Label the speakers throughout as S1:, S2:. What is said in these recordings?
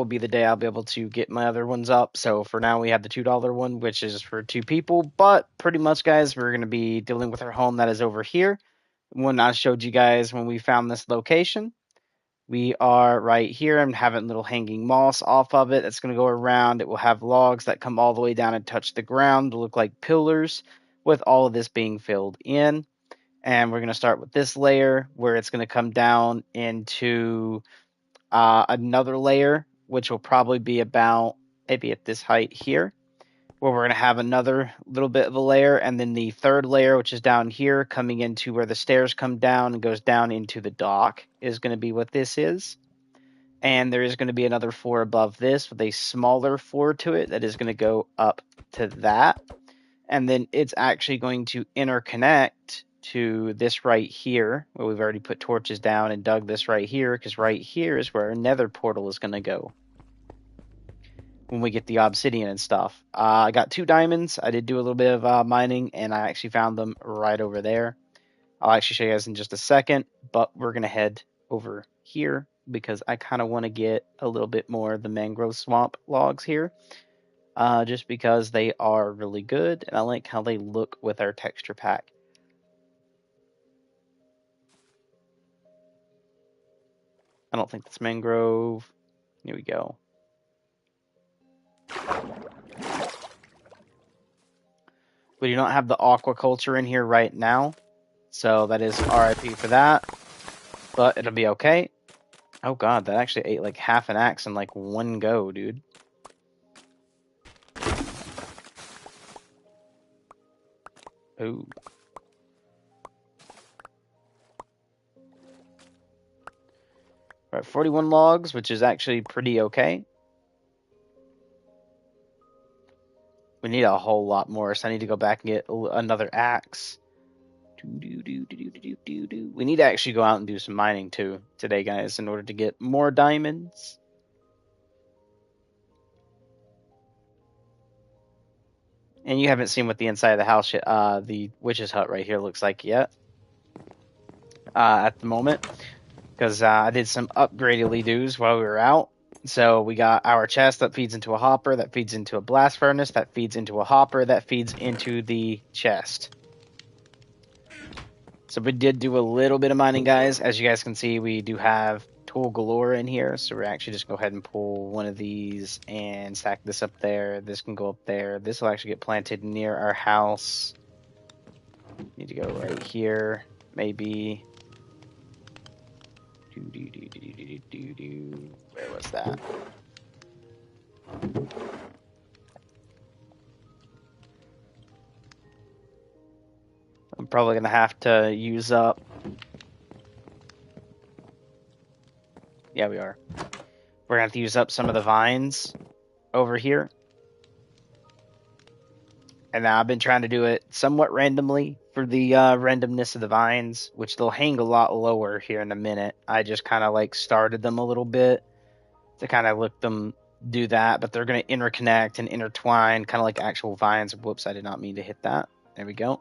S1: will be the day I'll be able to get my other ones up. So for now, we have the $2 one, which is for 2 people. But pretty much, guys, we're going to be dealing with our home that is over here. When I showed you guys when we found this location, we are right here. I'm having little hanging moss off of it. That's going to go around. It will have logs that come all the way down and touch the ground to look like pillars, with all of this being filled in. And we're going to start with this layer where it's going to come down into another layer, which will probably be about maybe at this height here, where we're going to have another little bit of a layer, and then the third layer, which is down here, coming into where the stairs come down and goes down into the dock, is going to be what this is. And there is going to be another floor above this with a smaller floor to it that is going to go up to that. And then it's actually going to interconnect to this right here, where we've already put torches down and dug this right here, because right here is where our nether portal is going to go when we get the obsidian and stuff. I got 2 diamonds. I did do a little bit of mining, and I actually found them right over there. I'll actually show you guys in just a second, but we're going to head over here because I kind of want to get a little bit more of the mangrove swamp logs here, just because they are really good, and I like how they look with our texture pack. I don't think that's mangrove. Here we go. We do not have the aquaculture in here right now, so that is RIP for that, but it'll be okay. Oh god, that actually ate like half an axe in like one go, dude. Ooh. We're at 41 logs, which is actually pretty okay. We need a whole lot more, so I need to go back and get another axe. We need to actually go out and do some mining too today, guys, in order to get more diamonds. And you haven't seen what the inside of the house, the witch's hut right here looks like yet. At the moment, because I did some upgradedly do's while we were out. So we got our chest that feeds into a hopper, that feeds into a blast furnace, that feeds into a hopper, that feeds into the chest. So we did do a little bit of mining, guys. As you guys can see, we do have tool galore in here. So we're actually just go ahead and pull one of these and stack this up there. This can go up there. This will actually get planted near our house. Need to go right here, maybe. Where was that? I'm probably going to have to use up... Yeah, we are. We're going to have to use up some of the vines over here. And now I've been trying to do it somewhat randomly for the randomness of the vines, which they'll hang a lot lower here in a minute. I just kind of like started them a little bit to kind of let them do that, but they're going to interconnect and intertwine kind of like actual vines. Whoops, I did not mean to hit that. There we go.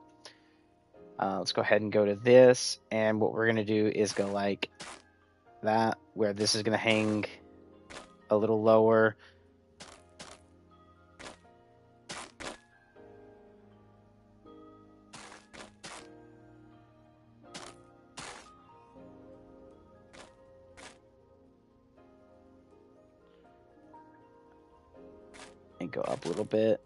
S1: Let's go ahead and go to this, and what we're going to do is go like that, where this is going to hang a little lower. And go up a little bit.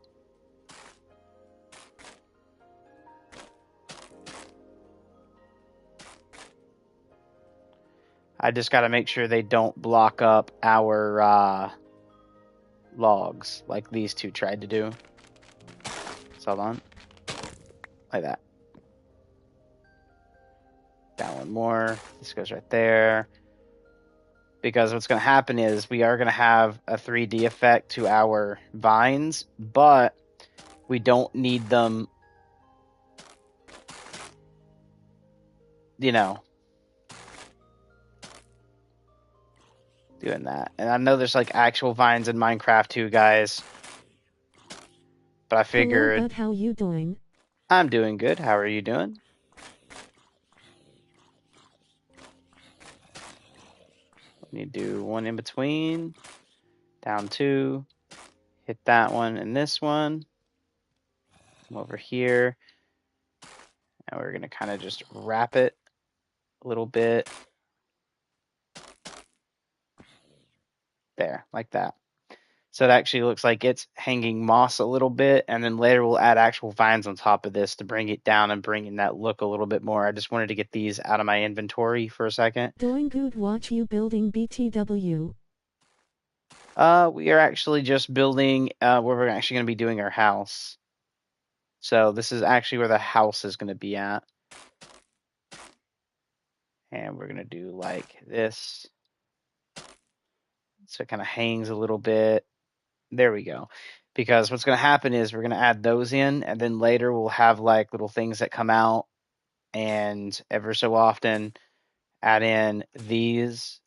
S1: I just got to make sure they don't block up our logs like these two tried to do. So hold on. Like that. Down one more. This goes right there. Because what's going to happen is we are going to have a 3D effect to our vines, but we don't need them, you know, doing that. And I know there's like actual vines in Minecraft too, guys. But I figured...
S2: Hello, how you doing?
S1: I'm doing good. How are you doing? Need to do one in between. Down 2. Hit that one and this one. Come over here. And we're going to kind of just wrap it a little bit. There, like that. So it actually looks like it's hanging moss a little bit, and then later we'll add actual vines on top of this to bring it down and bring in that look a little bit more. I just wanted to get these out of my inventory for a second.
S2: Doing good, watch you building BTW.
S1: We are actually just building where we're actually going to be doing our house. So this is actually where the house is going to be at. And we're going to do like this. So it kind of hangs a little bit. There we go. Because what's going to happen is we're going to add those in, and then later we'll have like little things that come out, and ever so often add in these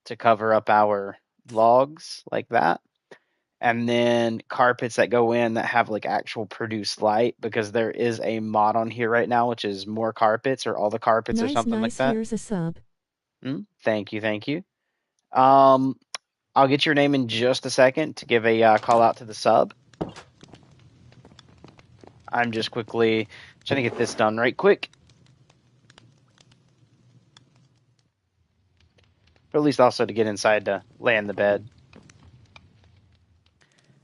S1: to cover up our logs like that. And then carpets that go in that have like actual produced light, because there is a mod on here right now, which is more carpets or all the carpets or something like that.
S2: Here's a sub.
S1: Thank you. I'll get your name in just a second to give a call out to the sub. I'm just quickly trying to get this done right quick. Or at least also to get inside to lay in the bed.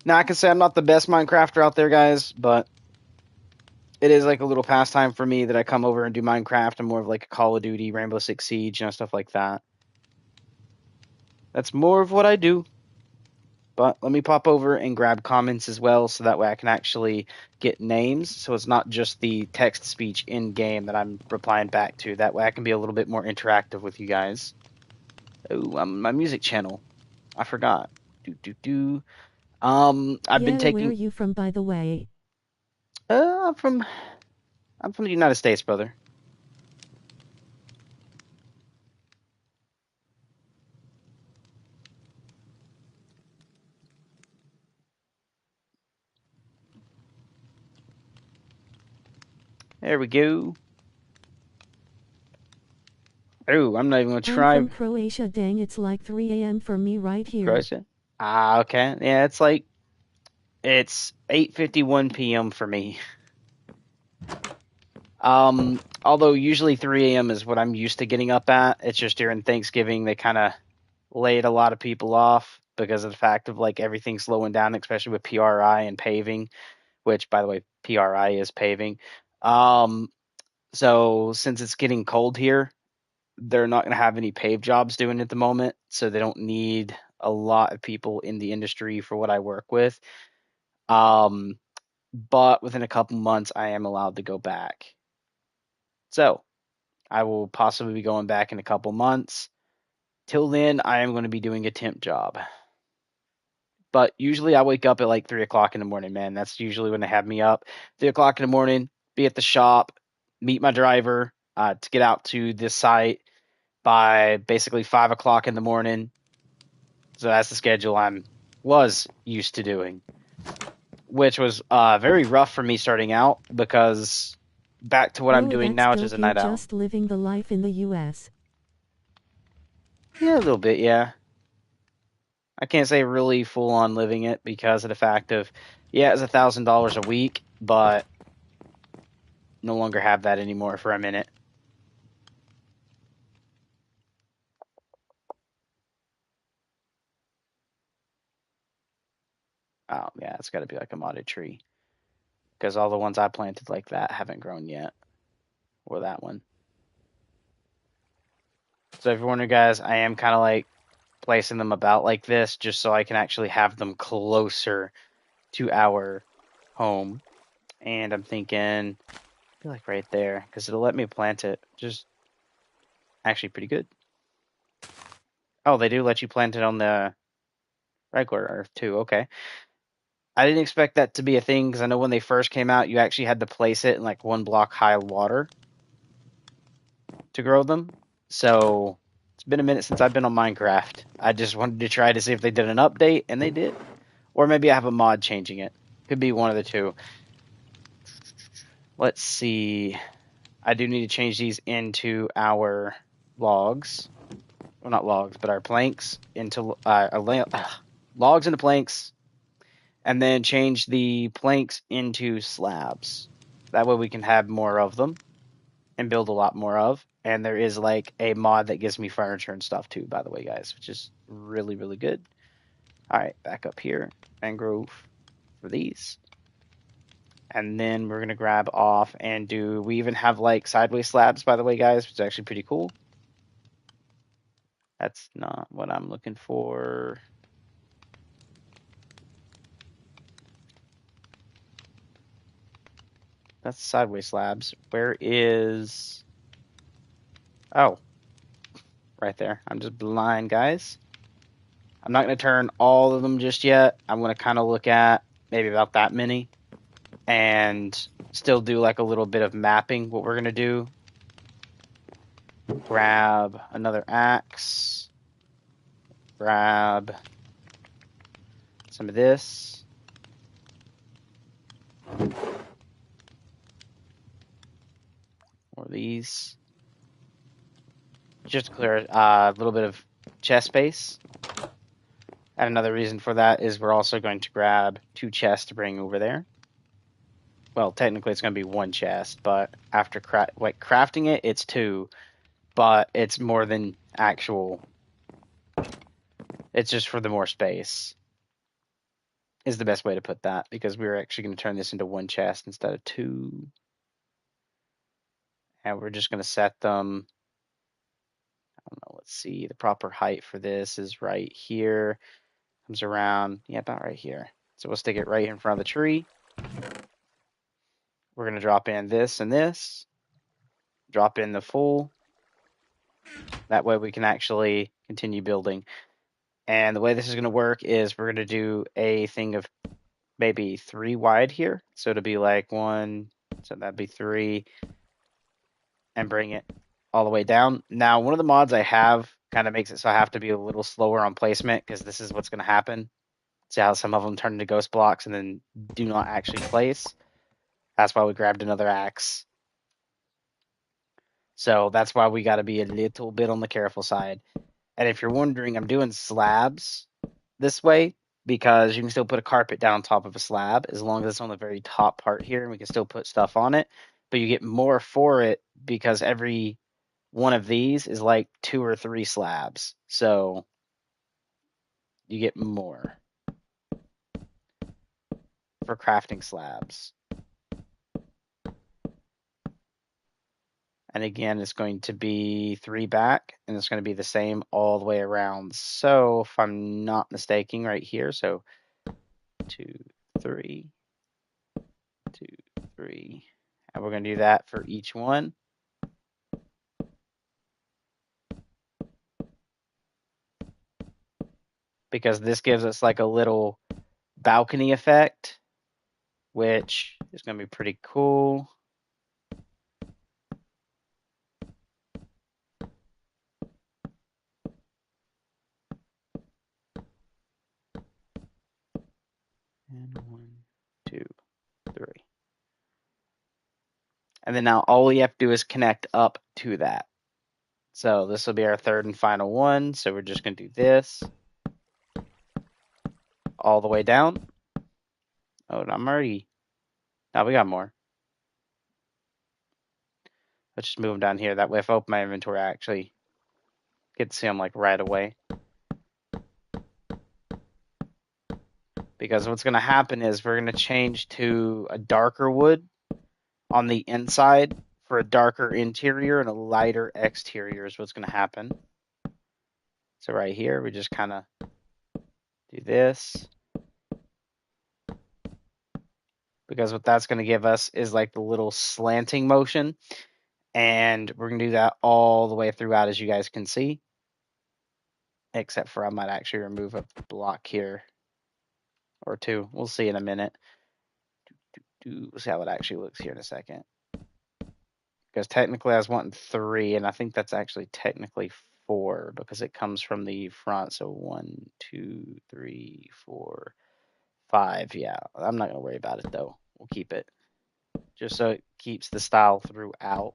S1: Now, I can say I'm not the best Minecrafter out there, guys, but it is like a little pastime for me that I come over and do Minecraft. I'm more of like a Call of Duty, Rainbow Six Siege, stuff like that. That's more of what I do. But let me pop over and grab comments as well, so that way I can actually get names. So it's not just the text speech in game that I'm replying back to. That way I can be a little bit more interactive with you guys. Oh, my music channel. I forgot. I've been taking.
S2: Where are you from, by the way?
S1: I'm from the United States, brother. There we go. Oh, I'm not even gonna try.
S2: I'm from Croatia. Dang, it's like 3 a.m. for me right here.
S1: Croatia. Okay. Yeah, it's 8:51 p.m. for me. Although usually 3 a.m. is what I'm used to getting up at. It's just during Thanksgiving they kind of laid a lot of people off because of the fact of like everything slowing down, especially with PRI and paving, which by the way, PRI is paving. So since it's getting cold here, they're not going to have any pave jobs doing at the moment, so they don't need a lot of people in the industry for what I work with. But within a couple months, I am allowed to go back. So I will possibly be going back in a couple months. Till then, I am going to be doing a temp job. But usually I wake up at like 3 o'clock in the morning, man. That's usually when they have me up. 3 o'clock in the morning, be at the shop, meet my driver to get out to this site by basically 5 o'clock in the morning. So that's the schedule I was used to doing, which was very rough for me starting out, because back to what I'm doing now, which is a night owl.
S2: Just living the life in the U.S.
S1: Yeah, a little bit, yeah. I can't say really full on living it because of the fact of, yeah, it's $1,000 a week, but no longer have that anymore for a minute. Oh, yeah, it's got to be like a modded tree, because all the ones I planted like that haven't grown yet, or that one. So if you're wondering, guys, I am kind of like placing them about like this just so I can actually have them closer to our home. And I'm thinking, I feel like right there, because it'll let me plant it just actually pretty good. Oh, they do let you plant it on the regular earth too. Okay. I didn't expect that to be a thing, because I know when they first came out, you actually had to place it in like 1 block high water to grow them. So it's been a minute since I've been on Minecraft. I just wanted to try to see if they did an update, and they did. Or maybe I have a mod changing it. Could be one of the two. Let's see. I do need to change these into our logs. Well, not logs, but our planks into a lamp. logs into planks, and then change the planks into slabs. That way we can have more of them and build a lot more of. And there is like a mod that gives me furniture and stuff too, by the way, guys, which is really, really good. All right, back up here, mangrove for these. And then we're going to grab off and we even have like sideways slabs, by the way, guys, which is actually pretty cool. That's not what I'm looking for. That's sideways slabs. Where is... Oh, right there. I'm just blind, guys. I'm not going to turn all of them just yet. I'm going to kind of look at maybe about that many and still do like a little bit of mapping what we're going to do. Grab another axe. Grab some of this. More of these. Just to clear a little bit of chest space. And another reason for that is we're also going to grab 2 chests to bring over there. Well, technically it's going to be 1 chest, but after crafting it, it's 2. But it's more than actual. It's just for the more space. Is the best way to put that, because we're actually going to turn this into 1 chest instead of 2. And we're just going to set them. I don't know. Let's see. The proper height for this is right here. Comes around, yeah, about right here. So we'll stick it right in front of the tree. We're going to drop in this and this. Drop in the full. That way we can actually continue building. And the way this is going to work is we're going to do a thing of maybe 3 wide here. So it'll be like 1, so that'd be 3. And bring it all the way down. Now, one of the mods I have kind of makes it so I have to be a little slower on placement, because this is what's going to happen. See how some of them turn into ghost blocks and then do not actually place? That's why we grabbed another axe. So that's why we got to be a little bit on the careful side. And if you're wondering, I'm doing slabs this way because you can still put a carpet down on top of a slab as long as it's on the very top part here, and we can still put stuff on it. But you get more for it because every one of these is like 2 or 3 slabs. So you get more for crafting slabs. And again, it's going to be 3 back, and it's going to be the same all the way around. So if I'm not mistaken right here, so 2, 3, 2, 3. And we're going to do that for each one. Because this gives us like a little balcony effect, which is going to be pretty cool. And 1, 2, 3. And then now all we have to do is connect up to that. So this will be our 3rd and final one. So we're just going to do this all the way down. Oh, I'm already... Now we got more. Let's just move them down here. That way if I open my inventory, I actually get to see them like right away. Because what's going to happen is we're going to change to a darker wood on the inside for a darker interior and a lighter exterior is what's going to happen. So right here, we just kind of do this. Because what that's going to give us is like the little slanting motion. And we're going to do that all the way throughout, as you guys can see. Except for I might actually remove a block here or 2. We'll see in a minute. We'll see how it actually looks here in a second. Because technically I was wanting 3, and I think that's actually technically 4 because it comes from the front. So 1, 2, 3, 4, 5. Yeah, I'm not going to worry about it though. We'll keep it just so it keeps the style throughout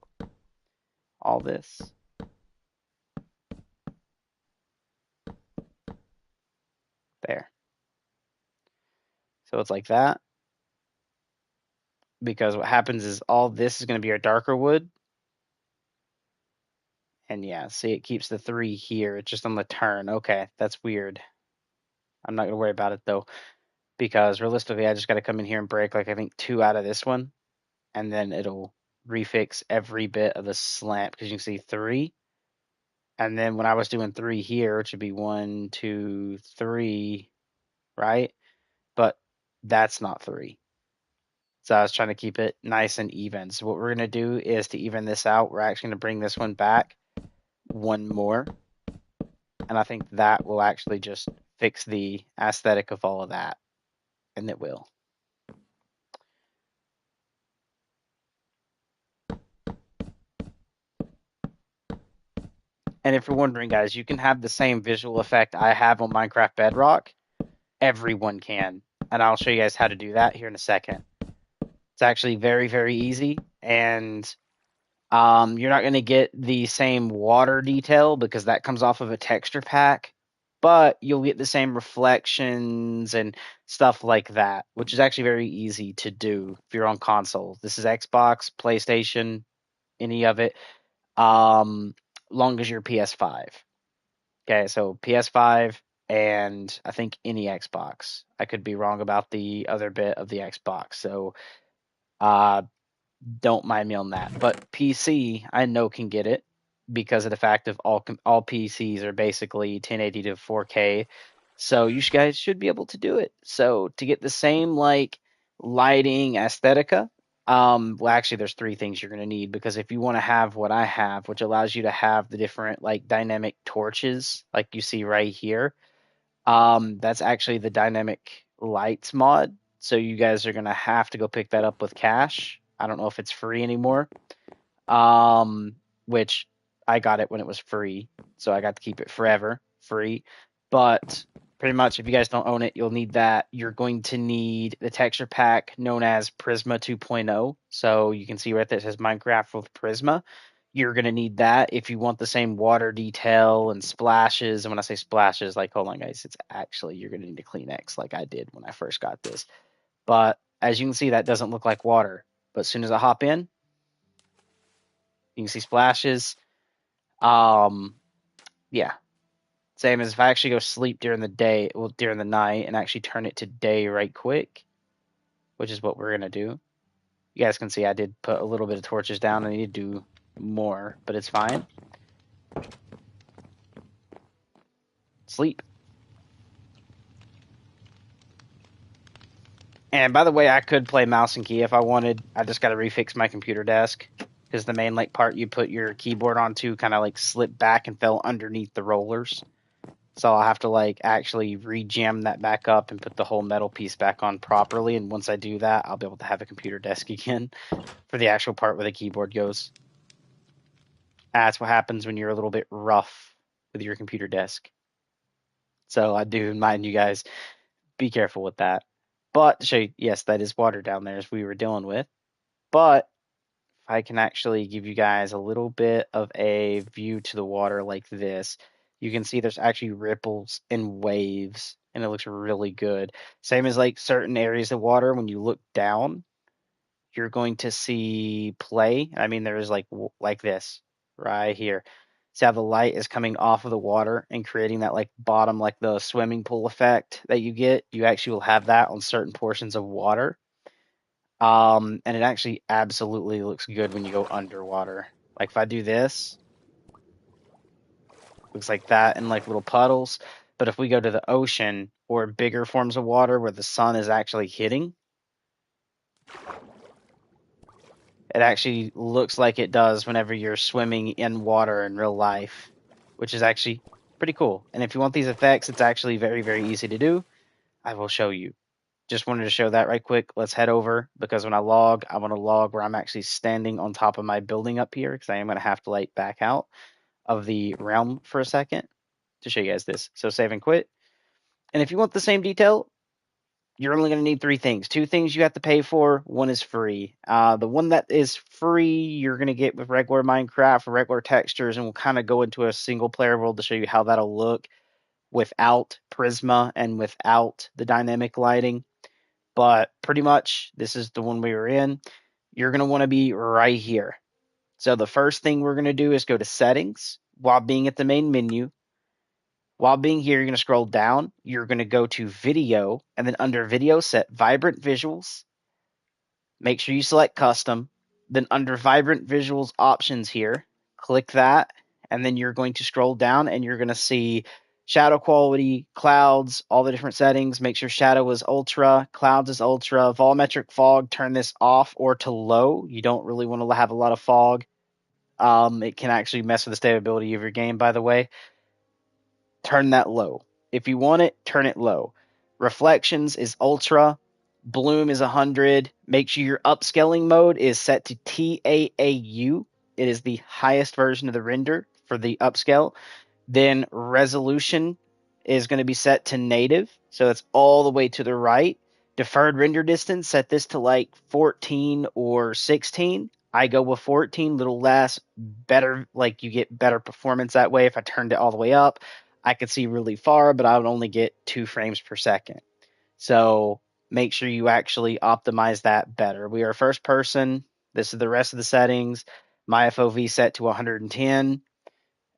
S1: all this. There. So it's like that. Because what happens is all this is going to be our darker wood. And yeah, see, it keeps the 3 here. It's just on the turn. Okay, that's weird. I'm not going to worry about it, though. Because realistically, I just got to come in here and break, like, I think 2 out of this one. And then it'll refix every bit of the slant. Because you can see 3. And then when I was doing 3 here, it should be 1, 2, 3, right? But that's not 3. So I was trying to keep it nice and even. So what we're going to do is to even this out, we're actually going to bring this one back 1 more. And I think that will actually just fix the aesthetic of all of that. And it will. And if you're wondering, guys, you can have the same visual effect I have on Minecraft Bedrock. Everyone can. And I'll show you guys how to do that here in a second. It's actually very, very easy. And you're not going to get the same water detail because that comes off of a texture pack, but you'll get the same reflections and stuff like that, which is actually very easy to do if you're on console. This is Xbox, PlayStation, any of it, long as you're PS5. Okay, so PS5 and I think any Xbox. I could be wrong about the other bit of the Xbox. So uh, don't mind me on that. But PC, I know can get it because of the fact of all PCs are basically 1080 to 4K. So you guys should be able to do it. So to get the same like lighting aesthetica, well actually there's 3 things you're going to need because if you want to have what I have, which allows you to have the different like dynamic torches like you see right here, that's actually the dynamic lights mod. So you guys are gonna have to go pick that up with cash. I don't know if it's free anymore. Which I got it when it was free, so I got to keep it forever free. But pretty much, if you guys don't own it, you'll need that. You're going to need the texture pack known as Prisma 2.0. So you can see right there it says Minecraft with Prisma. You're going to need that if you want the same water detail and splashes. And when I say splashes, like, hold on, guys, it's actually, you're going to need a Kleenex like I did when I first got this. But as you can see, that doesn't look like water. But as soon as I hop in, you can see splashes. Yeah. Same as if I actually go sleep during the day, well, during the night, and actually turn it to day right quick, which is what we're going to do. You guys can see I did put a little bit of torches down. I need to do more, but it's fine. Sleep. And by the way, I could play mouse and key if I wanted. I just got to refix my computer desk because the main like part you put your keyboard onto kind of like slipped back and fell underneath the rollers. So I'll have to like actually rejam that back up and put the whole metal piece back on properly. And once I do that, I'll be able to have a computer desk again for the actual part where the keyboard goes. That's what happens when you're a little bit rough with your computer desk. So I do mind you guys, be careful with that. But to show you, yes, that is water down there as we were dealing with. But if I can actually give you guys a little bit of a view to the water like this, you can see there's actually ripples and waves, and it looks really good. Same as like certain areas of water, when you look down, you're going to see play. I mean, there is like this right here. See how the light is coming off of the water and creating that like bottom, like the swimming pool effect that you get. You actually will have that on certain portions of water. And it actually absolutely looks good when you go underwater. Like if I do this, looks like that in like little puddles. But if we go to the ocean or bigger forms of water where the sun is actually hitting, it actually looks like it does whenever you're swimming in water in real life, which is actually pretty cool. And if you want these effects, it's actually very, very easy to do. I will show you. Just wanted to show that right quick. Let's head over because when I log, I want to log where I'm actually standing on top of my building up here because I am going to have to like back out of the realm for a second to show you guys this. So save and quit. And if you want the same detail, you're only going to need 3 things. 2 things you have to pay for. 1 is free. The one that is free, you're going to get with regular Minecraft or regular textures, and we'll kind of go into a single player world to show you how that'll look without Prisma and without the dynamic lighting. but pretty much this is the one we were in. You're going to want to be right here. So the first thing we're going to do is go to settings while being at the main menu. While being here, you're going to scroll down. You're going to go to video, and then under video, set vibrant visuals. Make sure you select custom. Then under vibrant visuals options here, click that, and then you're going to scroll down and you're going to see shadow quality, clouds, all the different settings. Make sure shadow is ultra, clouds is ultra, volumetric fog, turn this off or to low. You don't really want to have a lot of fog. It can actually mess with the stability of your game, by the way. Turn that low. If you want it, turn it low. Reflections is ultra. Bloom is 100. Make sure your upscaling mode is set to TAAU. It is the highest version of the render for the upscale. Then resolution is going to be set to native. So it's all the way to the right. Deferred render distance, set this to like 14 or 16. I go with 14, little less, better, like you get better performance that way. If I turned it all the way up, I could see really far, but I would only get 2 frames per second. So make sure you actually optimize that better. We are first person. This is the rest of the settings. My FOV set to 110,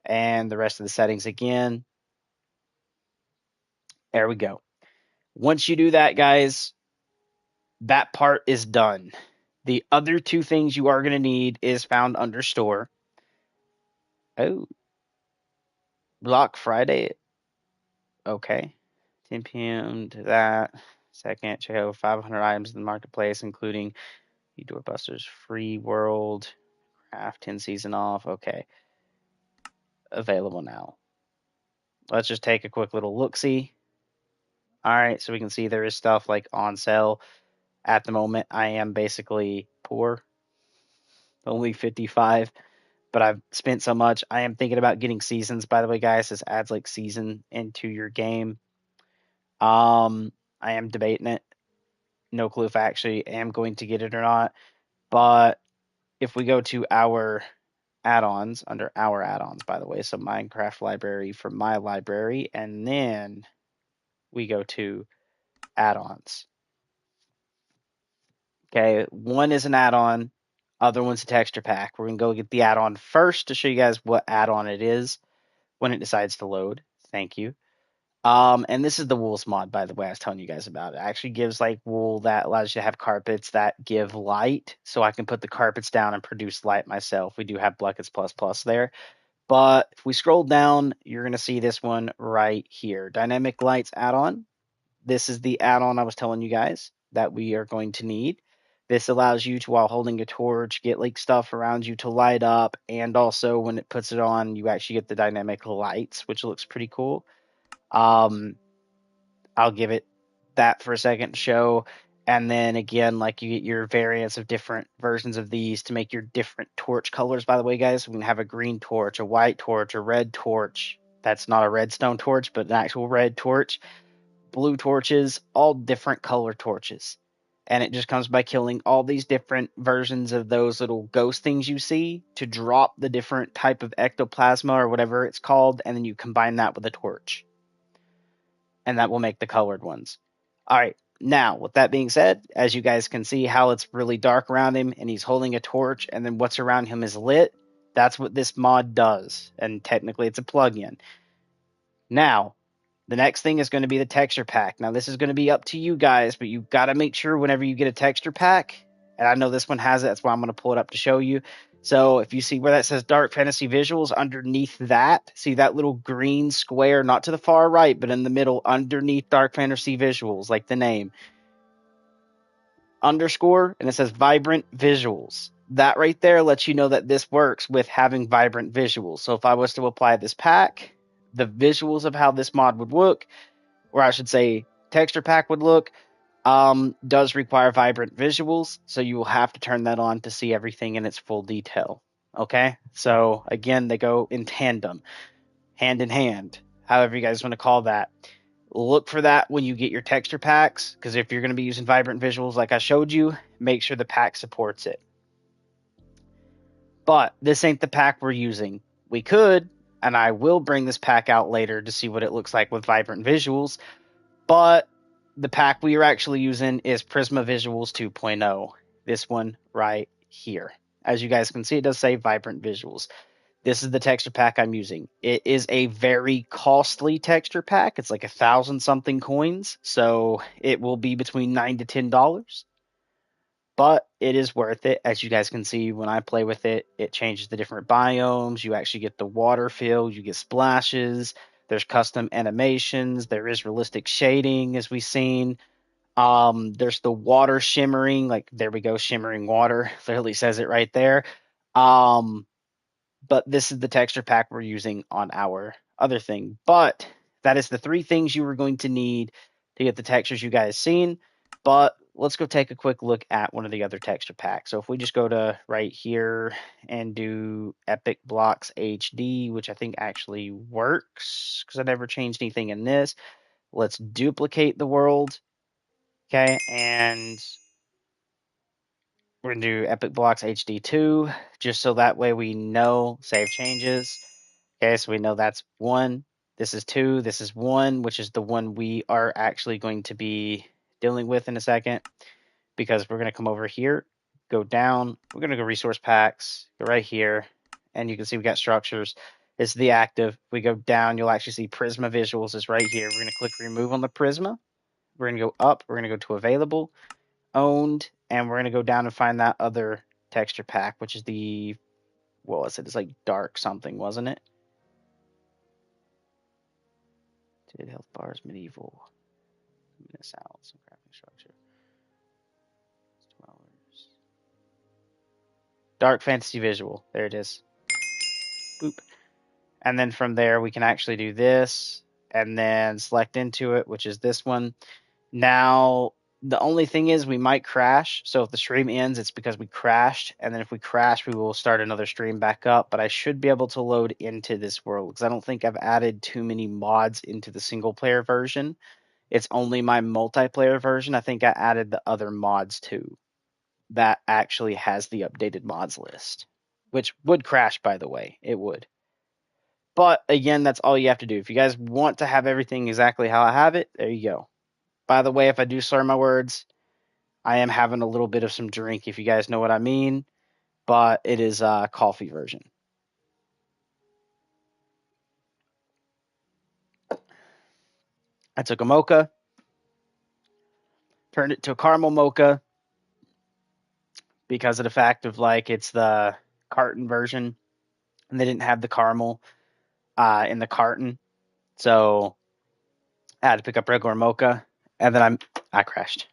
S1: and the rest of the settings again. There we go. Once you do that, guys, that part is done. The other 2 things you are going to need is found under store. Oh, Block Friday. Okay. 10 p.m. to that. Second, check out 500 items in the marketplace, including the Doorbusters Free World, Craft 10 season off. Okay. Available now. Let's just take a quick little look-see. All right, so we can see there is stuff like on sale. At the moment, I am basically poor. Only 55, but I've spent so much. I am thinking about getting seasons, by the way, guys. This adds like season into your game. I am debating it. No clue if I actually am going to get it or not. But if we go to our add-ons, under our add-ons, by the way, so Minecraft library for my library, and then we go to add-ons. Okay, one is an add-on, other one's a texture pack. We're going to go get the add-on first to show you guys what add-on it is when it decides to load. Thank you. And this is the wools mod, by the way, I was telling you guys about. It actually gives like wool that allows you to have carpets that give light, so I can put the carpets down and produce light myself. We do have buckets plus there. But if we scroll down, you're going to see this one right here. Dynamic lights add-on. This is the add-on I was telling you guys that we are going to need. This allows you to, while holding a torch, get like stuff around you to light up, and also when it puts it on, you actually get the dynamic lights, which looks pretty cool. I'll give it that for a second to show. And then again, like you get your variants of different versions of these to make your different torch colors, by the way, guys. We can have a green torch, a white torch, a red torch. That's not a redstone torch, but an actual red torch. Blue torches, all different color torches. And it just comes by killing all these different versions of those little ghost things you see to drop the different type of ectoplasma or whatever it's called, and then you combine that with a torch. And that will make the colored ones. All right, now, with that being said, as you guys can see how it's really dark around him and he's holding a torch and then what's around him is lit, that's what this mod does. And technically it's a plugin. Now, the next thing is going to be the texture pack. Now, this is going to be up to you guys, but you've got to make sure whenever you get a texture pack, and I know this one has it, that's why I'm going to pull it up to show you. So if you see where that says Dark Fantasy Visuals, underneath that, see that little green square, not to the far right, but in the middle, underneath Dark Fantasy Visuals, like the name, underscore, and it says Vibrant Visuals. That right there lets you know that this works with having vibrant visuals. So if I was to apply this pack, the visuals of how this mod would look, or I should say texture pack would look, does require vibrant visuals, so you will have to turn that on to see everything in its full detail. Okay, so again, they go in tandem, hand in hand, however you guys want to call that. Look for that when you get your texture packs, because if you're going to be using vibrant visuals like I showed you, make sure the pack supports it. But this ain't the pack we're using. We could, and I will bring this pack out later to see what it looks like with vibrant visuals, but the pack we are actually using is Prisma Visuals 2.0. This one right here. As you guys can see, it does say Vibrant Visuals. This is the texture pack I'm using. It is a very costly texture pack. It's like 1,000 something coins, so it will be between $9 to $10. But it is worth it. As you guys can see, when I play with it, it changes the different biomes. You actually get the water fill, you get splashes. There's custom animations. There is realistic shading, as we've seen. There's the water shimmering, like there we go, shimmering water. Literally says it right there. Um, but this is the texture pack we're using on our other thing. But that is the three things you are going to need to get the textures you guys seen. But let's go take a quick look at one of the other texture packs. So if we just go to right here and do Epic Blocks HD, which I think actually works because I never changed anything in this. Let's duplicate the world. Okay, and we're going to do Epic Blocks HD2, just so that way we know save changes. Okay, so we know that's 1. This is 2. This is 1, which is the one we are actually going to be dealing with in a second, because we're going to come over here, go down. We're going to go resource packs, go right here, and you can see we got structures. It's the active. We go down, you'll actually see Prisma Visuals is right here. We're going to click remove on the Prisma. We're going to go up. We're going to go to available, owned, and we're going to go down and find that other texture pack, which is the, what was it? It's like dark something, wasn't it? Health bars, medieval, out, some crafting structure. Dark fantasy visual. There it is. Boop. And then from there, we can actually do this and then select into it, which is this one. Now, the only thing is we might crash. So if the stream ends, it's because we crashed. And then if we crash, we will start another stream back up. But I should be able to load into this world because I don't think I've added too many mods into the single player version. It's only my multiplayer version. I think I added the other mods too. That actually has the updated mods list, which would crash, by the way. It would. But again, that's all you have to do. If you guys want to have everything exactly how I have it, there you go. By the way, if I do slur my words, I am having a little bit of some drink, if you guys know what I mean. But it is a coffee version. I took a mocha, turned it to a caramel mocha because of the fact of like it's the carton version, and they didn't have the caramel in the carton, so I had to pick up regular mocha, and then I crashed.